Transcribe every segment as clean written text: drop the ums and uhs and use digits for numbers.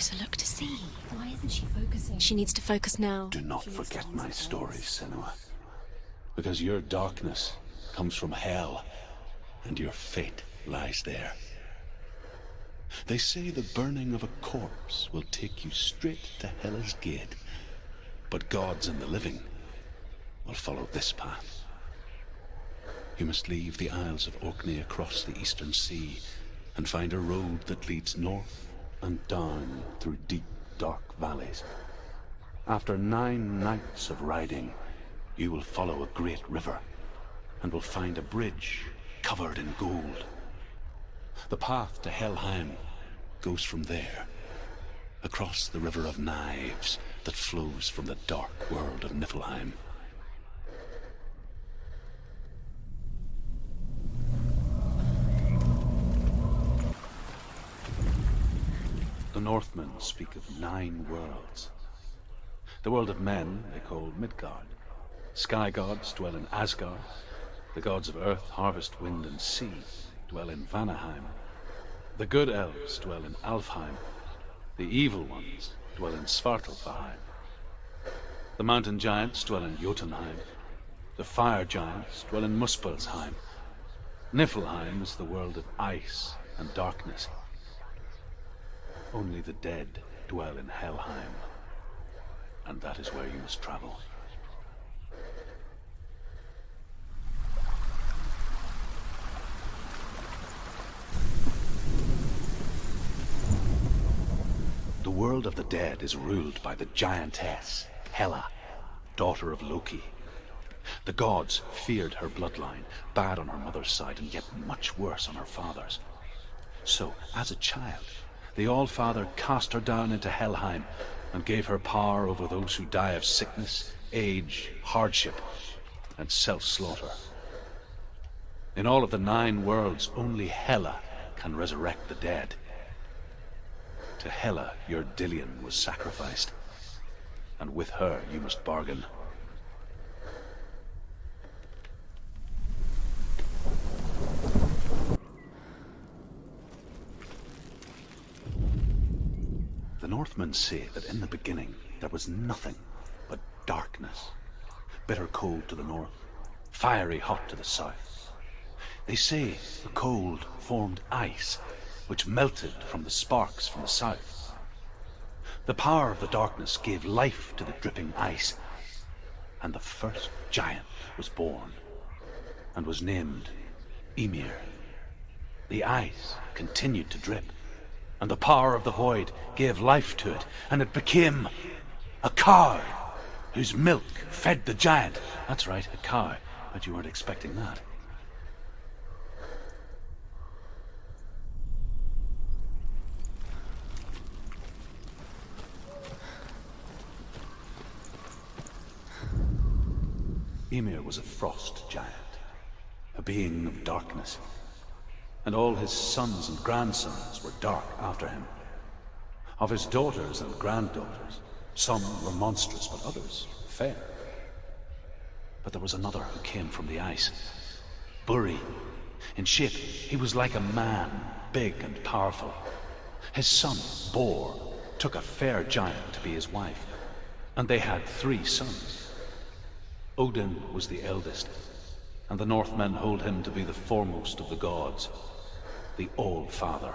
closer look to see. Why isn't she focusing? She needs to focus now. Do not forget my stories, Senua. Because your darkness comes from hell, and your fate lies there. They say the burning of a corpse will take you straight to Hela's gate, but gods and the living will follow this path. You must leave the Isles of Orkney across the eastern sea and find a road that leads north and down through deep, dark valleys. After 9 nights of riding, you will follow a great river and will find a bridge covered in gold. The path to Helheim goes from there, across the river of knives that flows from the dark world of Niflheim. The Northmen speak of 9 worlds. The world of men they call Midgard. Sky gods dwell in Asgard. The gods of earth, harvest, wind, and sea dwell in Vanaheim. The good elves dwell in Alfheim. The evil ones dwell in Svartalfheim. The mountain giants dwell in Jotunheim. The fire giants dwell in Muspelheim. Niflheim is the world of ice and darkness. Only the dead dwell in Helheim, and that is where you must travel. The world of the dead is ruled by the giantess, Hela, daughter of Loki. The gods feared her bloodline, bad on her mother's side and yet much worse on her father's. So, as a child, the All-Father cast her down into Helheim and gave her power over those who die of sickness, age, hardship, and self-slaughter. In all of the 9 worlds, only Hela can resurrect the dead. To Hela, your Dillion was sacrificed, and with her you must bargain. The Northmen say that in the beginning there was nothing but darkness. Bitter cold to the north, fiery hot to the south. They say the cold formed ice, which melted from the sparks from the south. The power of the darkness gave life to the dripping ice, and the first giant was born, and was named Ymir. The ice continued to drip, and the power of the void gave life to it, and it became a cow, whose milk fed the giant. That's right, a cow, but you weren't expecting that. Ymir was a frost giant, a being of darkness, and all his sons and grandsons were dark after him. Of his daughters and granddaughters, some were monstrous, but others fair. But there was another who came from the ice. Buri. In shape, he was like a man, big and powerful. His son, Bor, took a fair giant to be his wife, and they had 3 sons. Odin was the eldest, and the Northmen hold him to be the foremost of the gods, the All-Father.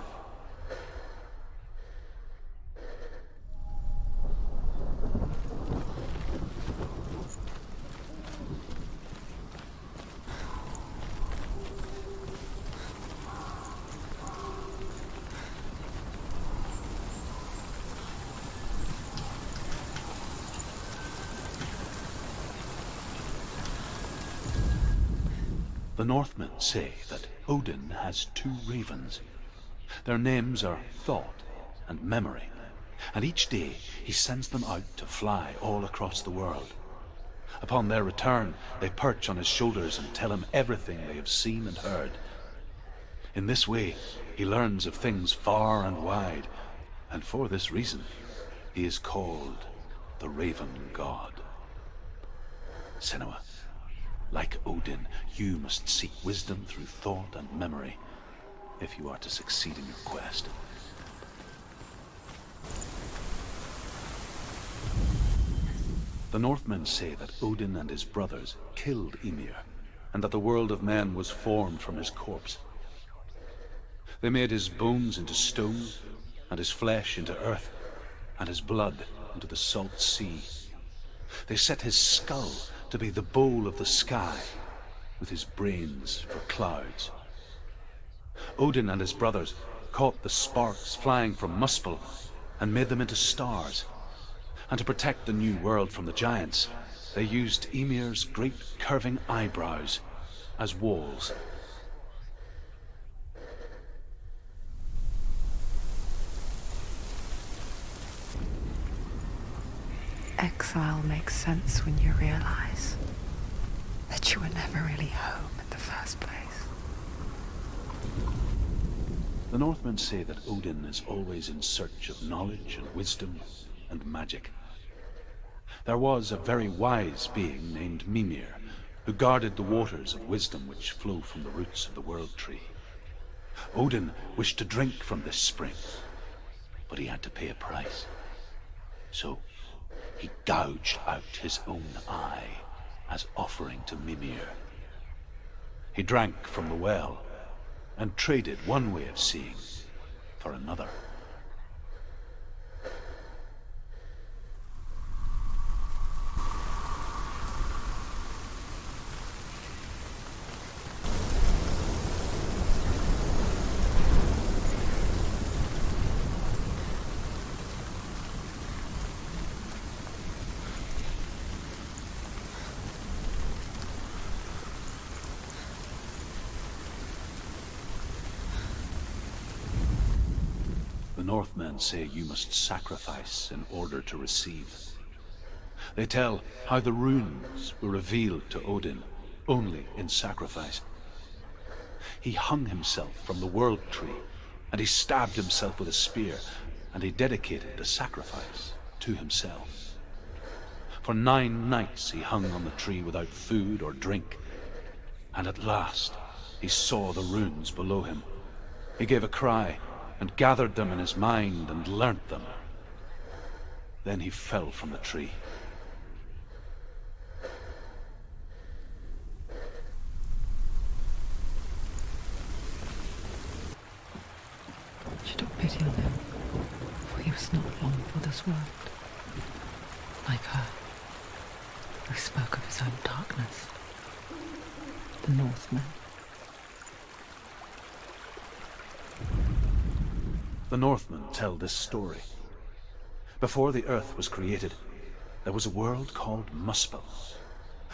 The Northmen say that Odin has 2 ravens. Their names are Thought and Memory, and each day he sends them out to fly all across the world. Upon their return, they perch on his shoulders and tell him everything they have seen and heard. In this way, he learns of things far and wide, and for this reason, he is called the Raven God. Senua, like Odin, you must seek wisdom through thought and memory if you are to succeed in your quest. The Northmen say that Odin and his brothers killed Ymir, and that the world of men was formed from his corpse. They made his bones into stone, and his flesh into earth, and his blood into the salt sea. They set his skull to be the bowl of the sky, with his brains for clouds. Odin and his brothers caught the sparks flying from Muspel and made them into stars. And to protect the new world from the giants, they used Ymir's great curving eyebrows as walls. Exile makes sense when you realize that you were never really home in the first place. The Northmen say that Odin is always in search of knowledge and wisdom and magic. There was a very wise being named Mimir, who guarded the waters of wisdom which flow from the roots of the World Tree. Odin wished to drink from this spring, but he had to pay a price. So he gouged out his own eye as offering to Mimir. He drank from the well and traded one way of seeing for another. The Northmen say you must sacrifice in order to receive. They tell how the runes were revealed to Odin only in sacrifice. He hung himself from the World Tree, and he stabbed himself with a spear, and he dedicated the sacrifice to himself. For 9 nights he hung on the tree without food or drink, and at last he saw the runes below him. He gave a cry, and gathered them in his mind and learnt them. Then he fell from the tree. She took pity on him, for he was not long for this world. Like her, who spoke of his own darkness, the Northmen. The Northmen tell this story. Before the earth was created, there was a world called Muspel.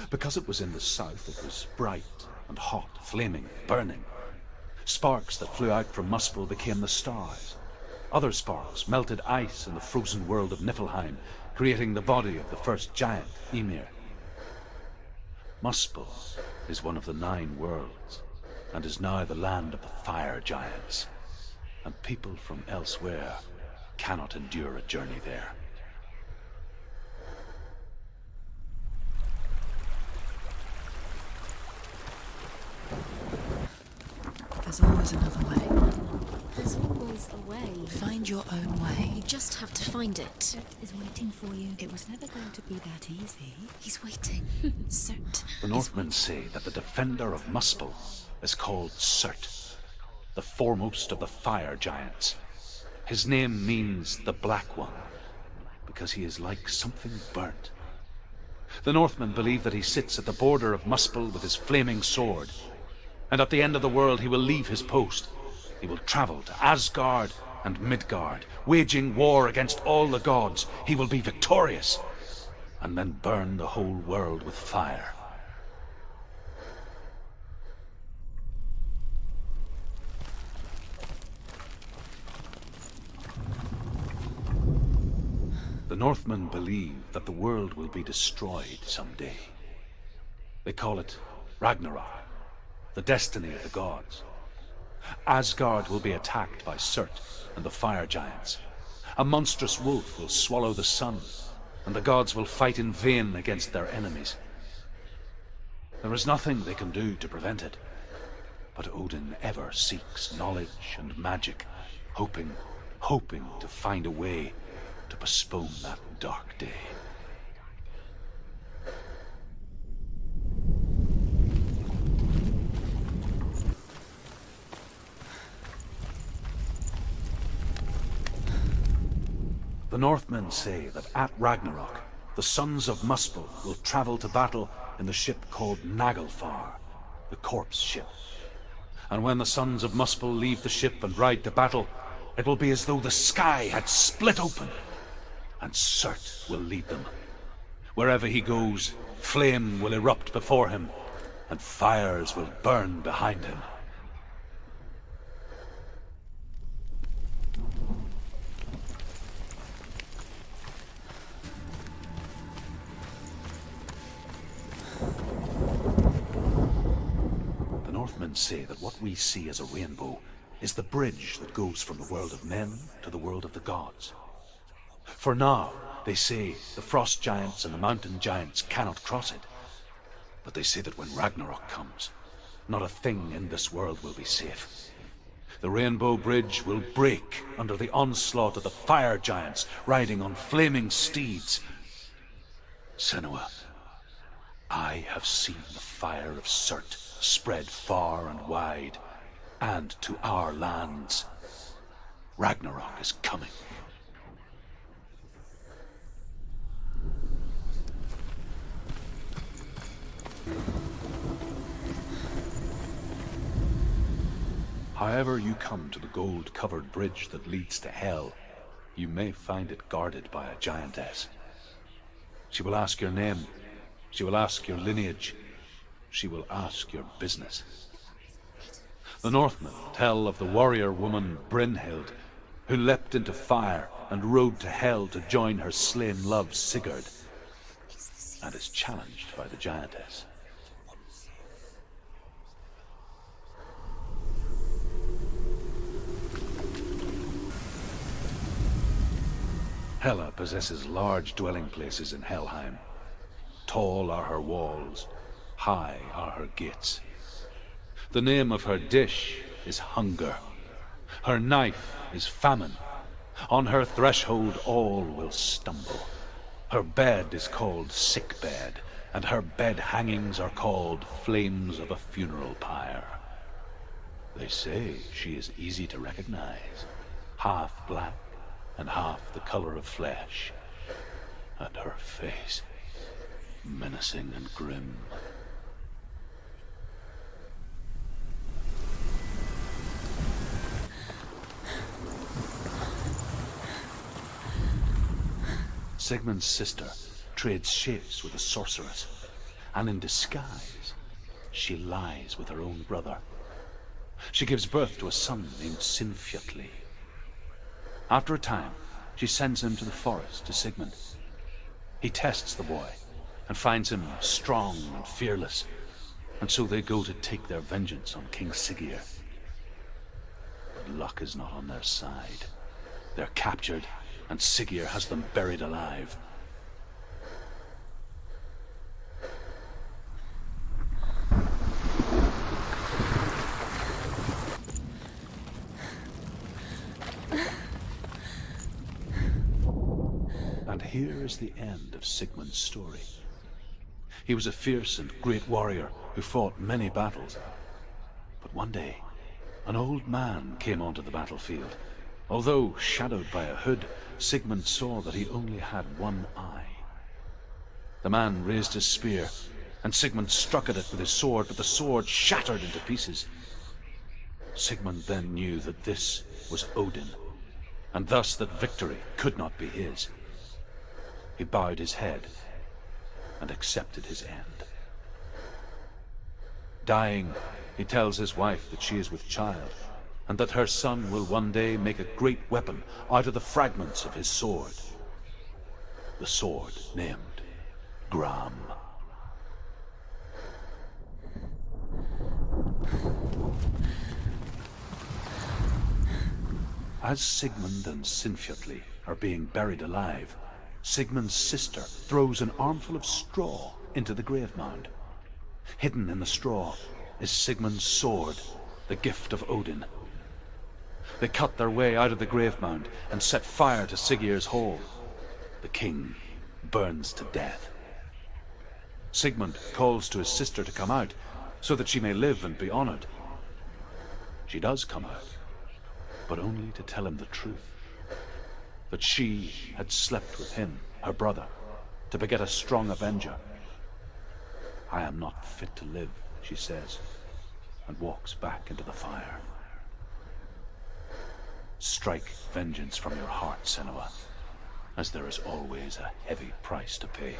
Because it was in the south, it was bright and hot, flaming, burning. Sparks that flew out from Muspel became the stars. Other sparks melted ice in the frozen world of Niflheim, creating the body of the first giant, Ymir. Muspel is one of the 9 worlds, and is now the land of the fire giants. And people from elsewhere cannot endure a journey there. There's always another way. There's always a way. Find your own way. You just have to find it. Cert is waiting for you. It was never going to be that easy. He's waiting. Cert. The Northmen say that the defender of Muspel is called Cert, the foremost of the fire giants. His name means the Black One, because he is like something burnt. The Northmen believe that he sits at the border of Muspel with his flaming sword, and at the end of the world he will leave his post. He will travel to Asgard and Midgard, waging war against all the gods. He will be victorious, and then burn the whole world with fire. The Northmen believe that the world will be destroyed someday. They call it Ragnarok, the destiny of the gods. Asgard will be attacked by Surt and the fire giants. A monstrous wolf will swallow the sun, and the gods will fight in vain against their enemies. There is nothing they can do to prevent it, but Odin ever seeks knowledge and magic, hoping to find a way to postpone that dark day. The Northmen say that at Ragnarok, the sons of Muspel will travel to battle in the ship called Naglfar, the corpse ship. And when the sons of Muspel leave the ship and ride to battle, it will be as though the sky had split open, and Surt will lead them. Wherever he goes, flame will erupt before him, and fires will burn behind him. The Northmen say that what we see as a rainbow is the bridge that goes from the world of men to the world of the gods. For now, they say the frost giants and the mountain giants cannot cross it. But they say that when Ragnarok comes, not a thing in this world will be safe. The rainbow bridge will break under the onslaught of the fire giants riding on flaming steeds. Senua, I have seen the fire of Surt spread far and wide, and to our lands. Ragnarok is coming. However you come to the gold-covered bridge that leads to Hell, you may find it guarded by a giantess. She will ask your name. She will ask your lineage. She will ask your business. The Northmen tell of the warrior woman Brynhild, who leapt into fire and rode to Hell to join her slain love Sigurd, and is challenged by the giantess. Hela possesses large dwelling places in Helheim. Tall are her walls, high are her gates. The name of her dish is hunger. Her knife is famine. On her threshold all will stumble. Her bed is called sick bed, and her bed hangings are called flames of a funeral pyre. They say she is easy to recognize, half black and half the color of flesh, and her face menacing and grim. Sigmund's sister trades shapes with a sorceress, and in disguise, she lies with her own brother. She gives birth to a son named Sinfjotli. After a time, she sends him to the forest to Sigmund. He tests the boy and finds him strong and fearless, and so they go to take their vengeance on King Siggeir. But luck is not on their side. They're captured, and Siggeir has them buried alive. And here is the end of Sigmund's story. He was a fierce and great warrior who fought many battles. But one day, an old man came onto the battlefield. Although shadowed by a hood, Sigmund saw that he only had one eye. The man raised his spear, and Sigmund struck at it with his sword, but the sword shattered into pieces. Sigmund then knew that this was Odin, and thus that victory could not be his. He bowed his head and accepted his end. Dying, he tells his wife that she is with child, and that her son will one day make a great weapon out of the fragments of his sword. The sword named Gram. As Sigmund and Sinfjotli are being buried alive, Sigmund's sister throws an armful of straw into the grave mound. Hidden in the straw is Sigmund's sword, the gift of Odin. They cut their way out of the grave mound and set fire to Siggeir's hall. The king burns to death. Sigmund calls to his sister to come out so that she may live and be honored. She does come out, but only to tell him the truth. that she had slept with him, her brother, to beget a strong avenger. I am not fit to live, she says, and walks back into the fire. Strike vengeance from your heart, Senua, as there is always a heavy price to pay.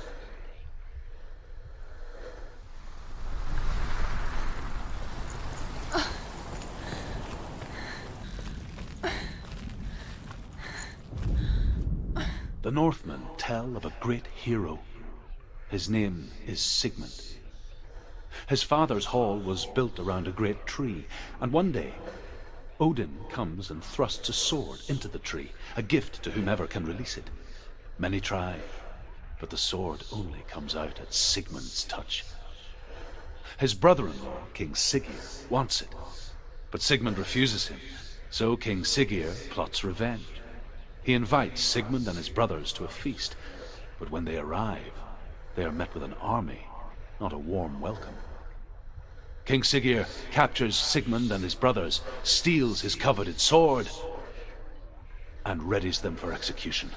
The Northmen tell of a great hero. His name is Sigmund. His father's hall was built around a great tree, and one day Odin comes and thrusts a sword into the tree, a gift to whomever can release it. Many try, but the sword only comes out at Sigmund's touch. His brother-in-law, King Siggeir, wants it, but Sigmund refuses him, so King Siggeir plots revenge. He invites Sigmund and his brothers to a feast, but when they arrive, they are met with an army, not a warm welcome. King Siggeir captures Sigmund and his brothers, steals his coveted sword, and readies them for execution.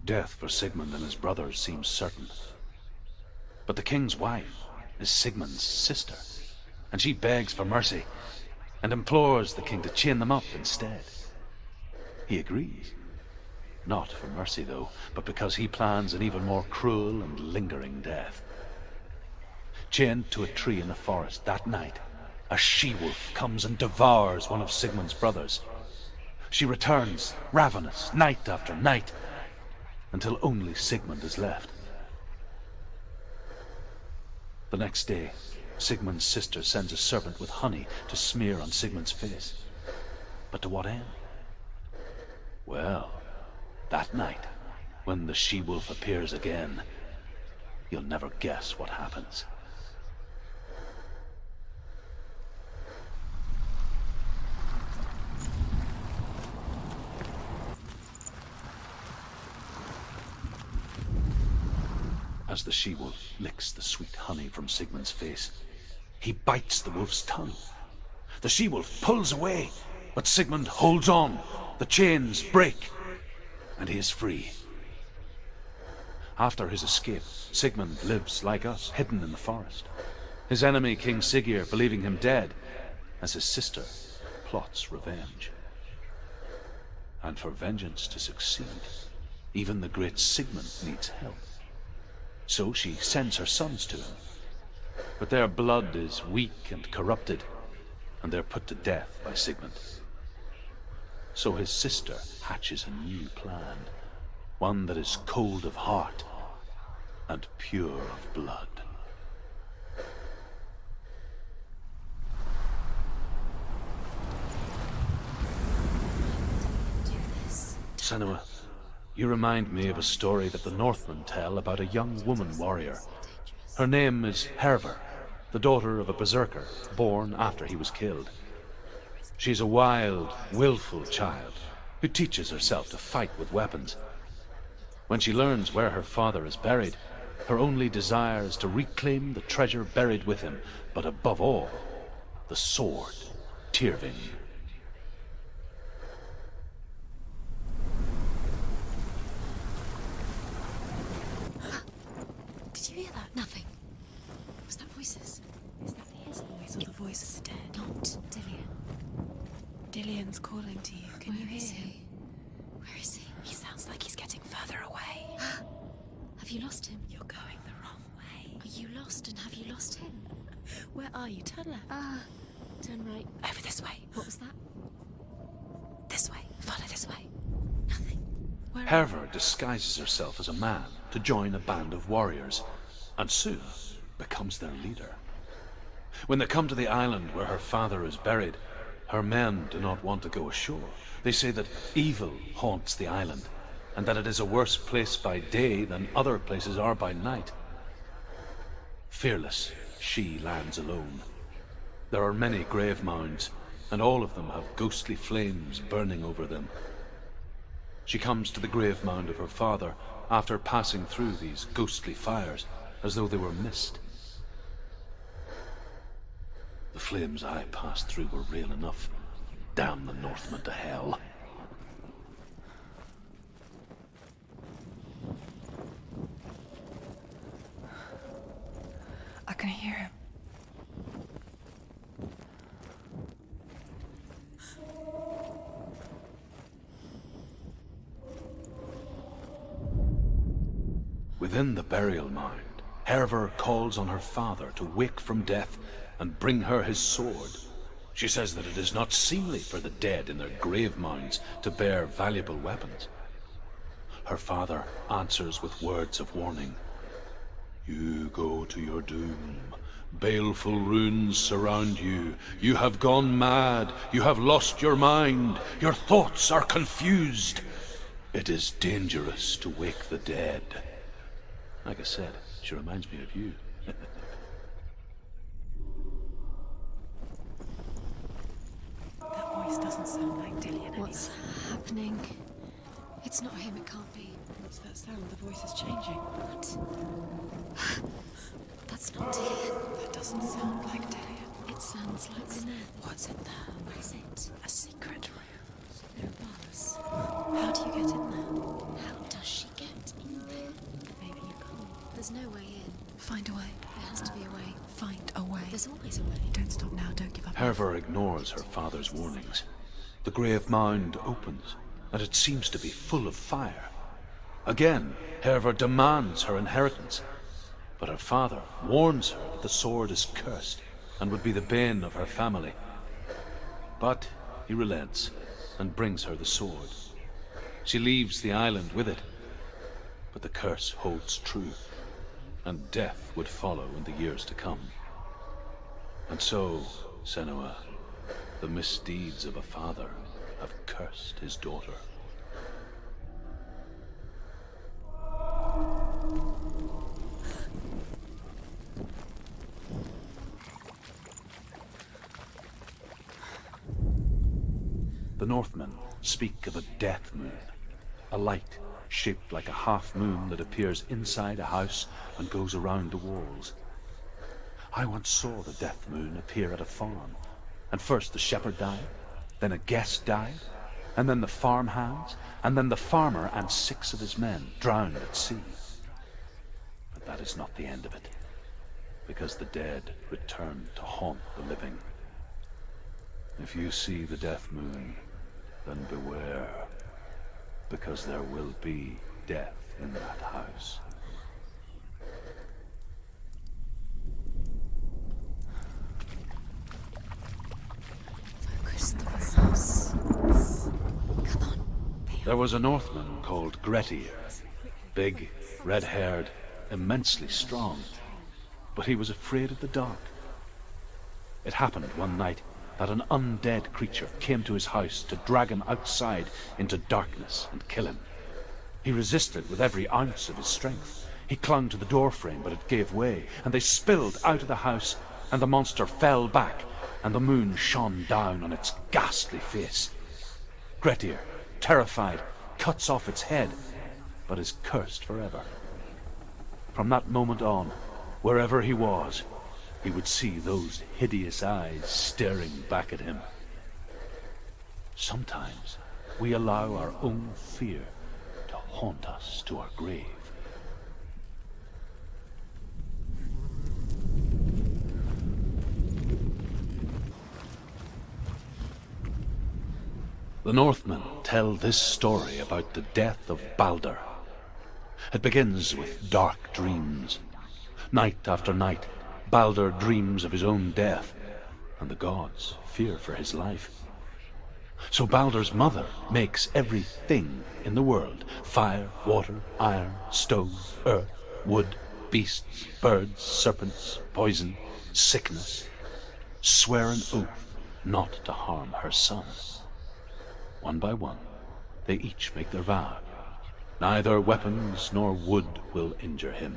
Death for Sigmund and his brothers seems certain. But the king's wife is Sigmund's sister, and she begs for mercy and implores the king to chain them up instead. He agrees. Not for mercy, though, but because he plans an even more cruel and lingering death. Chained to a tree in the forest that night, a she-wolf comes and devours one of Sigmund's brothers. She returns, ravenous, night after night, until only Sigmund is left. The next day, Sigmund's sister sends a servant with honey to smear on Sigmund's face. But to what end? Well, that night, when the she-wolf appears again, you'll never guess what happens. As the she-wolf licks the sweet honey from Sigmund's face, he bites the wolf's tongue. The she-wolf pulls away, but Sigmund holds on. The chains break, and he is free. After his escape, Sigmund lives like us, hidden in the forest. His enemy, King Siggeir, believing him dead, as his sister plots revenge. And for vengeance to succeed, even the great Sigmund needs help. So she sends her sons to him. But their blood is weak and corrupted, and they're put to death by Sigmund. So his sister hatches a new plan, one that is cold of heart and pure of blood. Do this. Senua, you remind me of a story that the Northmen tell about a young woman warrior. Her name is Hervor, the daughter of a berserker born after he was killed. She's a wild, willful child who teaches herself to fight with weapons. When she learns where her father is buried, her only desire is to reclaim the treasure buried with him, but above all, the sword, Tyrving. Did you hear that? Nothing. Was that voices? Is that his voice or the voice of the dead? Not Dillian. Dillian's calling to you. Can you Where is hear him? he? Where is he? He sounds like he's getting further away. Have you lost him? You're going the wrong way. Are you lost and have you lost him? Where are you? Turn left. Turn right. Over this way. What was that? This way. Follow this way. Nothing. Where are Hervor disguises herself as a man to join a band of warriors, and soon becomes their leader. When they come to the island where her father is buried, her men do not want to go ashore. They say that evil haunts the island, and that it is a worse place by day than other places are by night. Fearless, she lands alone. There are many grave mounds, and all of them have ghostly flames burning over them. She comes to the grave mound of her father after passing through these ghostly fires as though they were mist. The flames I passed through were real enough. Damn the Northmen to hell. I can hear him. Within the burial mound, Hervor calls on her father to wake from death and bring her his sword. She says that it is not seemly for the dead in their grave mounds to bear valuable weapons. Her father answers with words of warning. You go to your doom. Baleful runes surround you. You have gone mad. You have lost your mind. Your thoughts are confused. It is dangerous to wake the dead. Like I said, she reminds me of you. That voice doesn't sound like Dillian What's happening? It's not him, it can't be. What's that sound? The voice is changing. What? That's not Dillian. That doesn't sound like Dillian. It sounds like Senua. What's in there? What is it? A secret room. There was. How do you get in there? How does she get in there? Maybe you can't. There's no way in. Find a way. There has to be a way. Find a way. There's always a way. Don't stop now. Don't give up. Hervor ignores her father's warnings. The grave mound opens, and it seems to be full of fire. Again, Hervor demands her inheritance, but her father warns her that the sword is cursed and would be the bane of her family. But he relents and brings her the sword. She leaves the island with it, but the curse holds true, and death would follow in the years to come. And so, Senua, the misdeeds of a father have cursed his daughter. The Northmen speak of a death moon, a light shaped like a half moon that appears inside a house and goes around the walls. I once saw the death moon appear at a farm, and first the shepherd died, then a guest died, and then the farmhands, and then the farmer and 6 of his men drowned at sea. But that is not the end of it, because the dead return to haunt the living. If you see the death moon, then beware, because there will be death in that house. Focus the voice. Come on. There was a Northman called Grettir, big, red-haired, immensely strong, but he was afraid of the dark. It happened one night that an undead creature came to his house to drag him outside into darkness and kill him. He resisted with every ounce of his strength. He clung to the doorframe, but it gave way, and they spilled out of the house, and the monster fell back, and the moon shone down on its ghastly face. Grettir, terrified, cuts off its head, but is cursed forever. From that moment on, wherever he was, he would see those hideous eyes staring back at him. Sometimes we allow our own fear to haunt us to our grave. The Northmen tell this story about the death of Balder. It begins with dark dreams. Night after night, Balder dreams of his own death, and the gods fear for his life. So Balder's mother makes everything in the world, fire, water, iron, stone, earth, wood, beasts, birds, serpents, poison, sickness, swear an oath not to harm her son. One by one, they each make their vow. Neither weapons nor wood will injure him,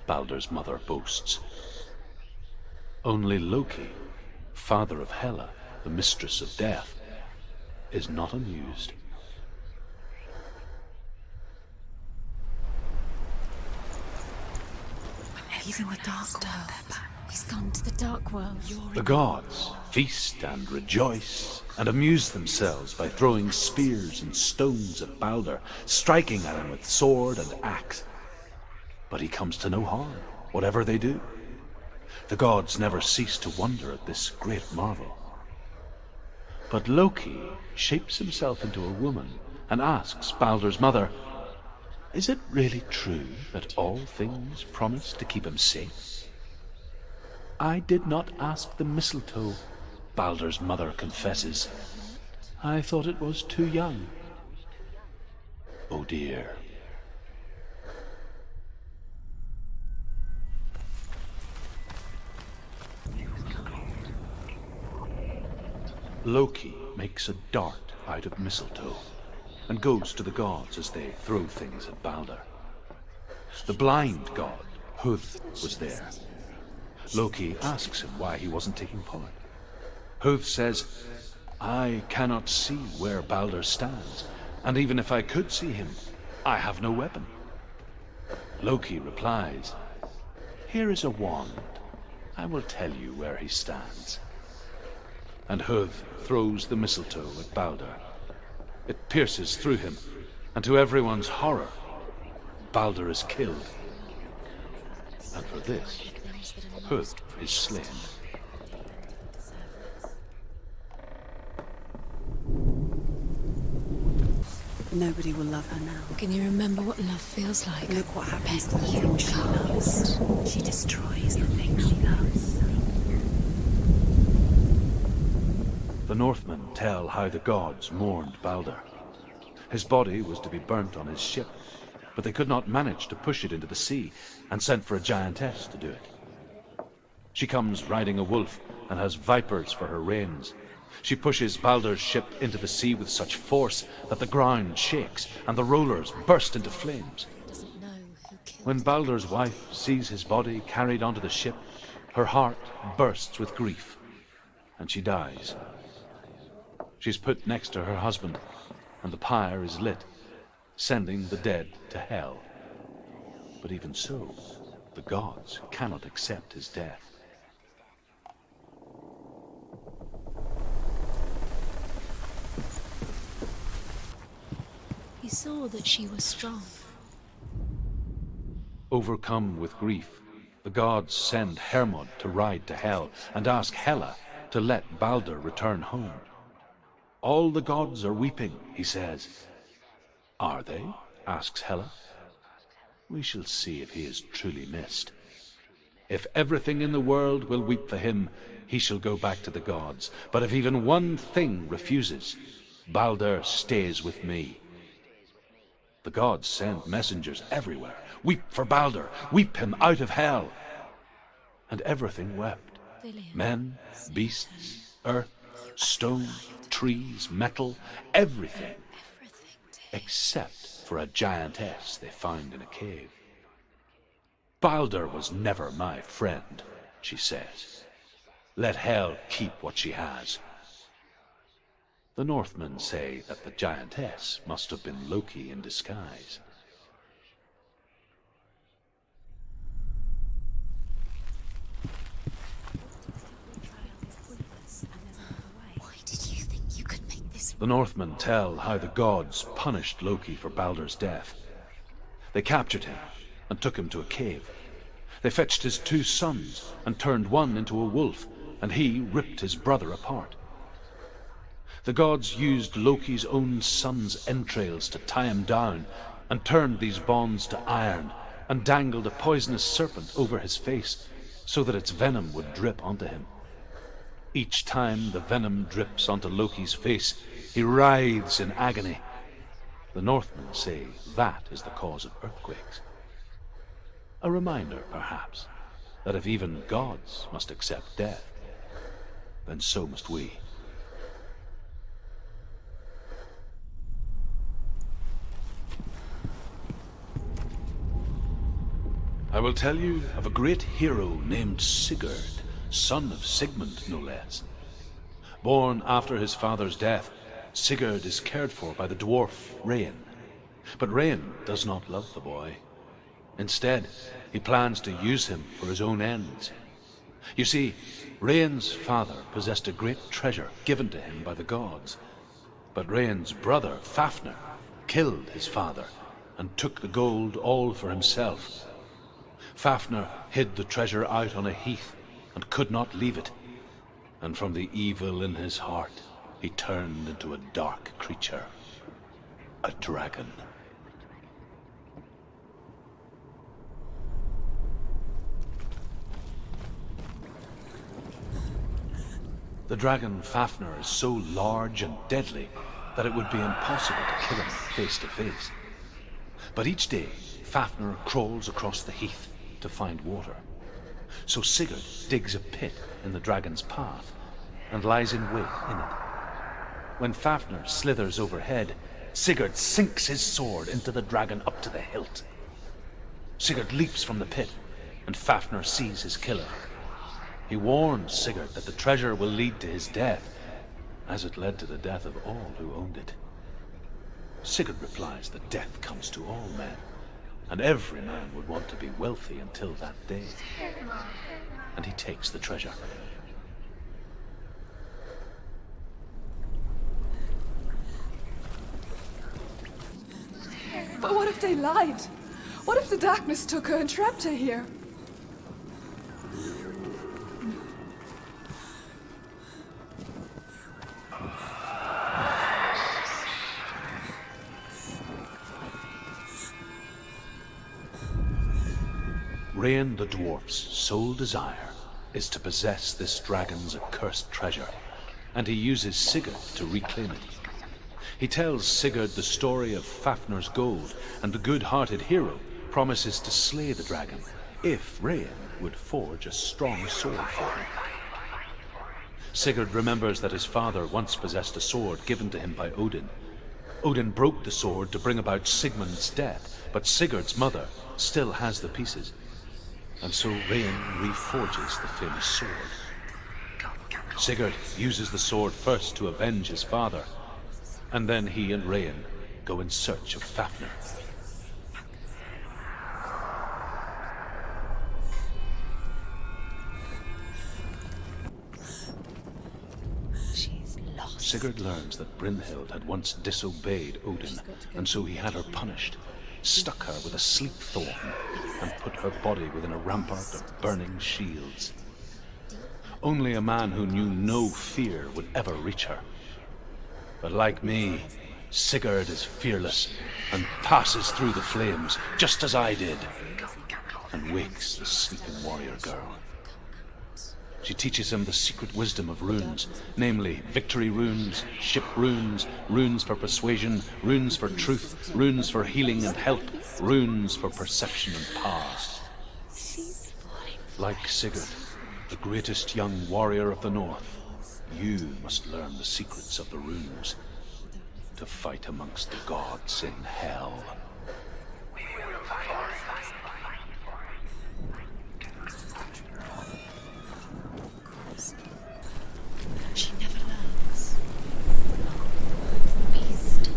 Balder's mother boasts. Only Loki, father of Hela, the mistress of death, is not amused. He's in the dark world. He's gone to the dark world. The gods feast and rejoice and amuse themselves by throwing spears and stones at Balder, striking at him with sword and axe. But he comes to no harm, whatever they do. The gods never cease to wonder at this great marvel. But Loki shapes himself into a woman and asks Balder's mother, "Is it really true that all things promise to keep him safe?" "I did not ask the mistletoe," Balder's mother confesses. "I thought it was too young." Oh dear. Loki makes a dart out of mistletoe and goes to the gods as they throw things at Balder. The blind god, Huth, was there. Loki asks him why he wasn't taking part. Huth says, "I cannot see where Balder stands, and even if I could see him, I have no weapon." Loki replies, "Here is a wand. I will tell you where he stands." And Huth throws the mistletoe at Balder. It pierces through him, and to everyone's horror, Balder is killed. And for this, Huth is slain. Nobody will love her now. Can you remember what love feels like? Look what happens to Bet the you thing she loves. can't. She destroys the thing she loves. The Northmen tell how the gods mourned Balder. His body was to be burnt on his ship, but they could not manage to push it into the sea, and sent for a giantess to do it. She comes riding a wolf and has vipers for her reins. She pushes Balder's ship into the sea with such force that the ground shakes and the rollers burst into flames. Doesn't know who killed When Balder's wife sees his body carried onto the ship, her heart bursts with grief, and she dies. She's put next to her husband, and the pyre is lit, sending the dead to hell. But even so, the gods cannot accept his death. He saw that she was strong. Overcome with grief, the gods send Hermod to ride to hell and ask Hela to let Balder return home. All the gods are weeping, he says. Are they? Asks Hela. We shall see if he is truly missed. If everything in the world will weep for him, he shall go back to the gods. But if even one thing refuses, Balder stays with me. The gods send messengers everywhere. Weep for Balder, weep him out of hell. And everything wept. Men, beasts, earth, stone, trees, metal, everything. Except for a giantess they found in a cave. Balder was never my friend, she says. Let hell keep what she has. The Northmen say that the giantess must have been Loki in disguise. Why did you think you could make this? The Northmen tell how the gods punished Loki for Balder's death. They captured him and took him to a cave. They fetched his 2 sons and turned one into a wolf, and he ripped his brother apart. The gods used Loki's own son's entrails to tie him down, and turned these bonds to iron, and dangled a poisonous serpent over his face, so that its venom would drip onto him. Each time the venom drips onto Loki's face, he writhes in agony. The Northmen say that is the cause of earthquakes. A reminder, perhaps, that if even gods must accept death, then so must we. I will tell you of a great hero named Sigurd, son of Sigmund, no less. Born after his father's death, Sigurd is cared for by the dwarf Rain. But Rain does not love the boy. Instead, he plans to use him for his own ends. You see, Rain's father possessed a great treasure given to him by the gods. But Rain's brother, Fafnir, killed his father and took the gold all for himself. Fafnir hid the treasure out on a heath and could not leave it. And from the evil in his heart, he turned into a dark creature, a dragon. The dragon Fafnir is so large and deadly that it would be impossible to kill him face to face. But each day, Fafnir crawls across the heath to find water. So Sigurd digs a pit in the dragon's path and lies in wait in it. When Fafnir slithers overhead, Sigurd sinks his sword into the dragon up to the hilt. Sigurd leaps from the pit, and Fafnir sees his killer. He warns Sigurd that the treasure will lead to his death, as it led to the death of all who owned it. Sigurd replies that death comes to all men, and every man would want to be wealthy until that day. And he takes the treasure. But what if they lied? What if the darkness took her and trapped her here? Rain the dwarf's sole desire is to possess this dragon's accursed treasure, and he uses Sigurd to reclaim it. He tells Sigurd the story of Fafnir's gold, and the good-hearted hero promises to slay the dragon if Rain would forge a strong sword for him. Sigurd remembers that his father once possessed a sword given to him by Odin. Odin broke the sword to bring about Sigmund's death, but Sigurd's mother still has the pieces. And so Rain reforges the famous sword. Sigurd uses the sword first to avenge his father, and then he and Rain go in search of Fafnir. She's lost. Sigurd learns that Brynhild had once disobeyed Odin, and so he had her punished, stuck her with a sleep thorn, and put her body within a rampart of burning shields. Only a man who knew no fear would ever reach her. But like me, Sigurd is fearless and passes through the flames, just as I did, and wakes the sleeping warrior girl. She teaches him the secret wisdom of runes, namely victory runes, ship runes, runes for persuasion, runes for truth, runes for healing and help, runes for perception and power. Like Sigurd, the greatest young warrior of the North, you must learn the secrets of the runes to fight amongst the gods in hell. She never learns. Beast.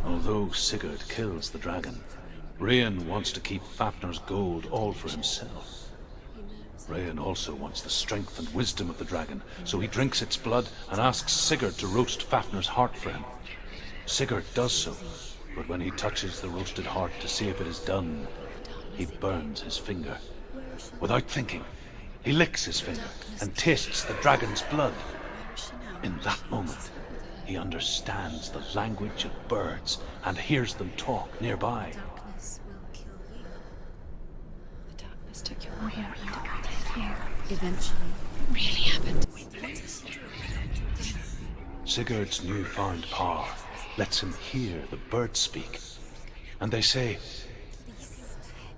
Although Sigurd kills the dragon, Rain wants to keep Fafnir's gold all for himself. Rain also wants the strength and wisdom of the dragon, so he drinks its blood and asks Sigurd to roast Fafnir's heart for him. Sigurd does so, but when he touches the roasted heart to see if it is done, he burns his finger. Without thinking, he licks his finger and tastes the dragon's blood. In that moment, he understands the language of birds and hears them talk nearby. Darkness will kill you. The darkness took your warrior. Eventually. It really happened. Sigurd's newfound power lets him hear the birds speak. And they say,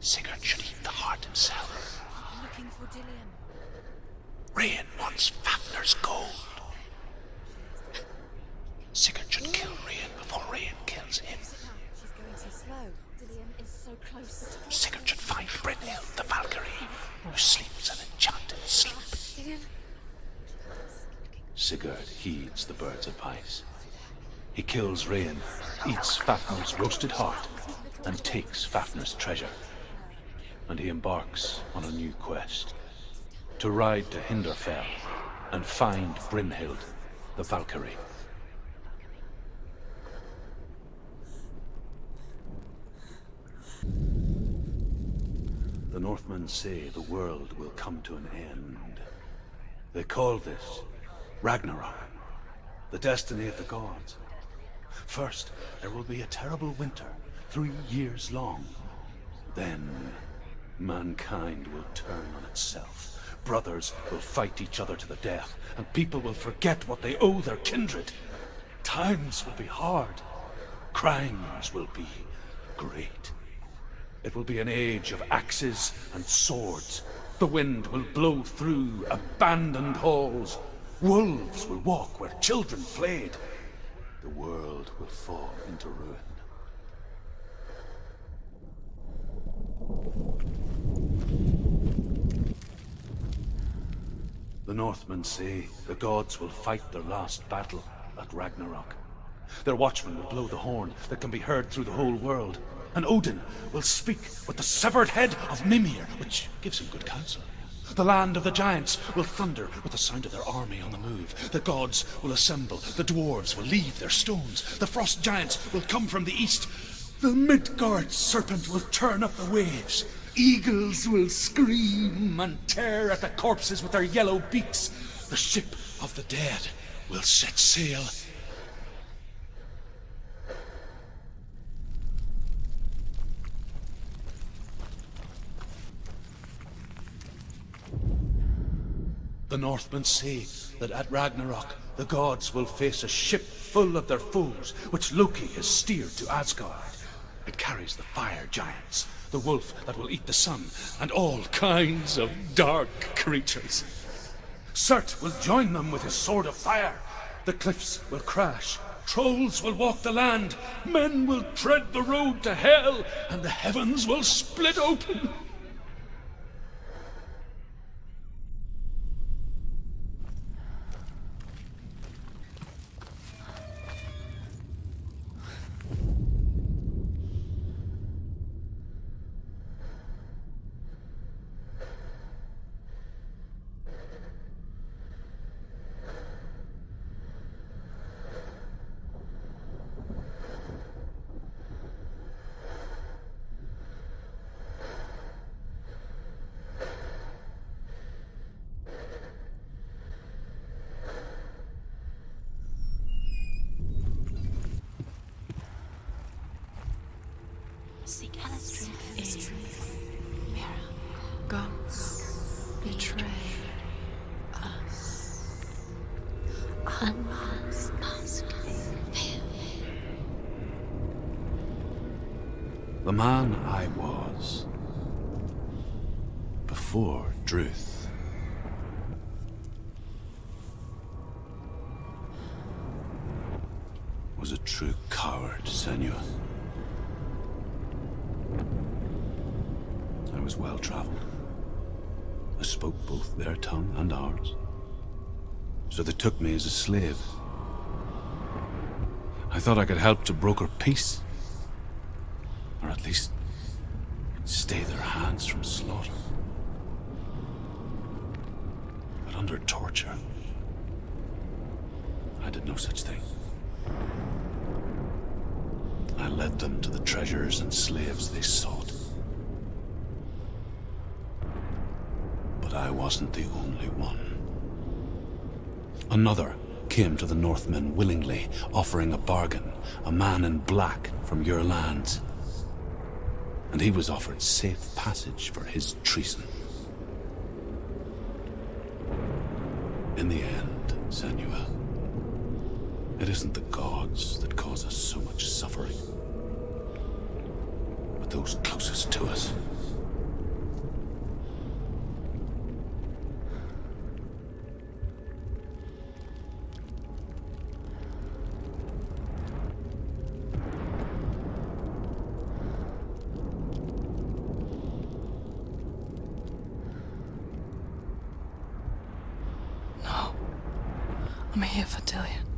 Sigurd should eat the heart himself. Looking for Dillion. Rain wants Fafnir's gold. Sigurd should kill Rain before Rain kills him. She's going too slow. Dillion is so close. Sigurd should find Brynhild the Valkyrie, who sleeps an enchanted sleep. Dillion. Sigurd heeds the bird's advice. He kills Rain, eats Fafnir's roasted heart, and takes Fafnir's treasure. And he embarks on a new quest, to ride to Hinderfell and find Brynhild, the Valkyrie. The Northmen say the world will come to an end. They call this Ragnarok, the destiny of the gods. First, there will be a terrible winter, 3 years long. Then, mankind will turn on itself. Brothers will fight each other to the death, and people will forget what they owe their kindred. Times will be hard. Crimes will be great. It will be an age of axes and swords. The wind will blow through abandoned halls. Wolves will walk where children played. The world will fall into ruin. The Northmen say the gods will fight their last battle at Ragnarok. Their watchmen will blow the horn that can be heard through the whole world. And Odin will speak with the severed head of Mimir, which gives him good counsel. The land of the giants will thunder with the sound of their army on the move. The gods will assemble. The dwarves will leave their stones. The frost giants will come from the east. The Midgard serpent will turn up the waves. Eagles will scream and tear at the corpses with their yellow beaks. The ship of the dead will set sail. The Northmen say that at Ragnarok, the gods will face a ship full of their foes, which Loki has steered to Asgard. It carries the fire giants, the wolf that will eat the sun, and all kinds of dark creatures. Surt will join them with his sword of fire. The cliffs will crash. Trolls will walk the land. Men will tread the road to hell, and the heavens will split open. Seek Hela's truth. Mirror. Gods betray us. Unmasked. The man I was before Druth was a true coward, Senua. I was well-traveled. I spoke both their tongue and ours. So they took me as a slave. I thought I could help to broker peace. Or at least stay their hands from slaughter. But under torture, I did no such thing. I led them to the treasures and slaves they sought. But I wasn't the only one. Another came to the Northmen willingly, offering a bargain, a man in black from your lands. And he was offered safe passage for his treason. In the end, Senua, it isn't the gods that cause us so much suffering, but those closest to us. I'm here for Dillion.